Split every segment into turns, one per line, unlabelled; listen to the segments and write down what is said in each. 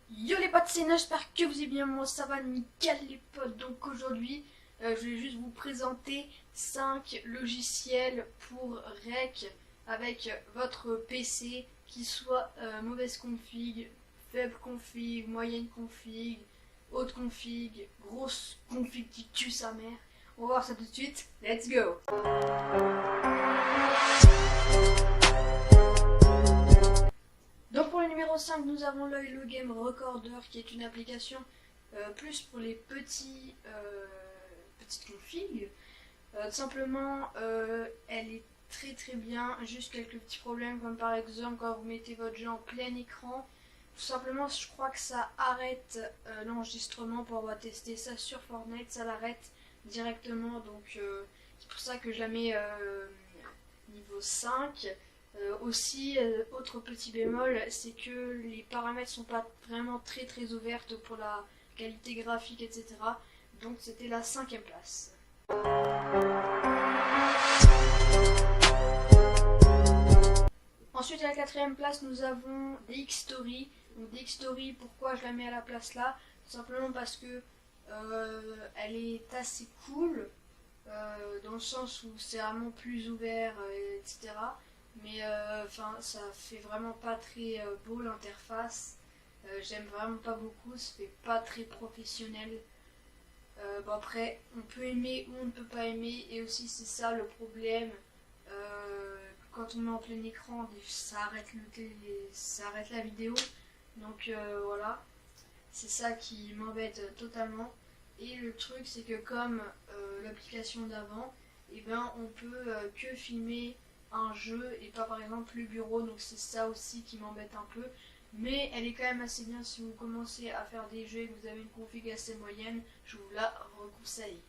Yo les potes, c'est Nage, j'espère que vous allez bien, moi ça va nickel les potes. Donc aujourd'hui, je vais juste vous présenter 5 logiciels pour rec avec votre PC, qui soit mauvaise config, faible config, moyenne config, haute config, grosse config qui tue sa mère. On va voir ça tout de suite, let's go. Donc pour le numéro 5, nous avons le Game Recorder, qui est une application plus pour les petites configs. Tout simplement, elle est très bien, juste quelques petits problèmes, comme par exemple quand vous mettez votre jeu en plein écran. Tout simplement, je crois que ça arrête l'enregistrement. Pour avoir testé ça sur Fortnite, ça l'arrête directement, donc c'est pour ça que je la mets niveau 5. Aussi, autre petit bémol, c'est que les paramètres sont pas vraiment très ouvertes pour la qualité graphique, etc. Donc c'était la 5e place. Ensuite à la 4e place, nous avons DxStory. Donc DxStory, pourquoi je la mets à la place là? Tout simplement parce que elle est assez cool, dans le sens où c'est vraiment plus ouvert, etc. Mais ça fait vraiment pas très beau l'interface. J'aime vraiment pas beaucoup, ça fait pas très professionnel. Bon, après, on peut aimer ou on ne peut pas aimer, et aussi c'est ça le problème. Quand on met en plein écran, ça arrête la vidéo. Donc voilà, c'est ça qui m'embête totalement. Et le truc, c'est que comme l'application d'avant, et ben on peut que filmer un jeu et pas par exemple le bureau, donc c'est ça aussi qui m'embête un peu. Mais elle est quand même assez bien si vous commencez à faire des jeux et que vous avez une config assez moyenne, je vous la reconseille.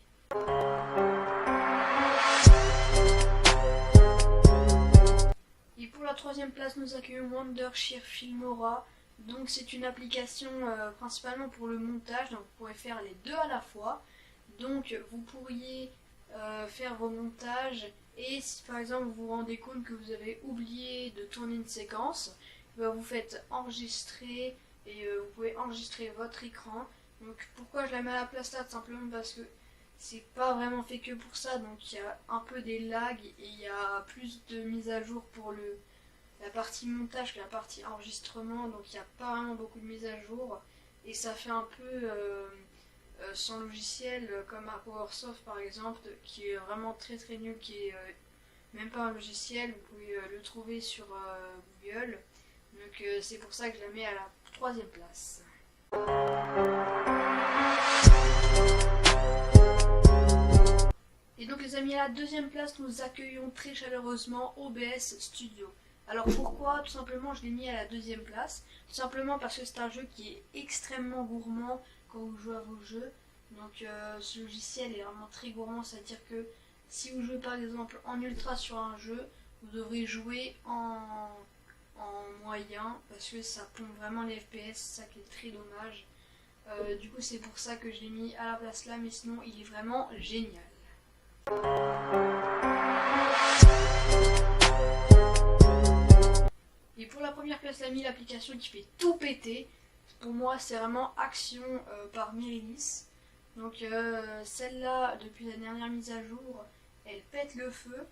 Et pour la 3e place, nous accueillons Wondershear Filmora. Donc c'est une application principalement pour le montage, donc vous pourrez faire les deux à la fois. Donc vous pourriez faire vos montages, et si par exemple vous vous rendez compte que vous avez oublié de tourner une séquence, vous faites enregistrer, et vous pouvez enregistrer votre écran. Donc pourquoi je la mets à la place là? Tout simplement parce que c'est pas vraiment fait que pour ça, donc il y a un peu des lags et il y a plus de mise à jour pour la partie montage que la partie enregistrement, donc il n'y a pas vraiment beaucoup de mise à jour, et ça fait un peu sans logiciel, comme à PowerSoft par exemple, qui est vraiment très nul, qui est même pas un logiciel. Vous pouvez le trouver sur Google, donc c'est pour ça que je la mets à la 3e place. Et donc les amis, à la 2e place, nous accueillons très chaleureusement OBS Studio. Alors pourquoi? Tout simplement, je l'ai mis à la 2e place. Tout simplement parce que c'est un jeu qui est extrêmement gourmand quand vous jouez à vos jeux. Donc ce logiciel est vraiment très gourmand, c'est-à-dire que si vous jouez par exemple en ultra sur un jeu, vous devrez jouer en moyen, parce que ça pompe vraiment les FPS, c'est ça qui est très dommage. Du coup c'est pour ça que je l'ai mis à la place là, mais sinon il est vraiment génial. Et pour la première place, j'ai mis l'application qui fait tout péter. Pour moi, c'est vraiment Action par Mirilis. Donc celle-là, depuis la dernière mise à jour, elle pète le feu.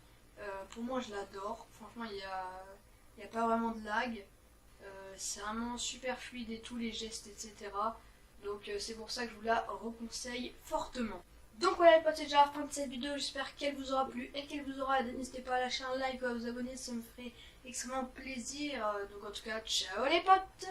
Pour moi, je l'adore. Franchement, il n'y a pas vraiment de lag. C'est vraiment super fluide et tous les gestes, etc. Donc c'est pour ça que je vous la reconseille fortement. Donc voilà les potes, c'est déjà la fin de cette vidéo, j'espère qu'elle vous aura plu et qu'elle vous aura aidé. N'hésitez pas à lâcher un like ou à vous abonner, ça me ferait extrêmement plaisir. Donc en tout cas, ciao les potes.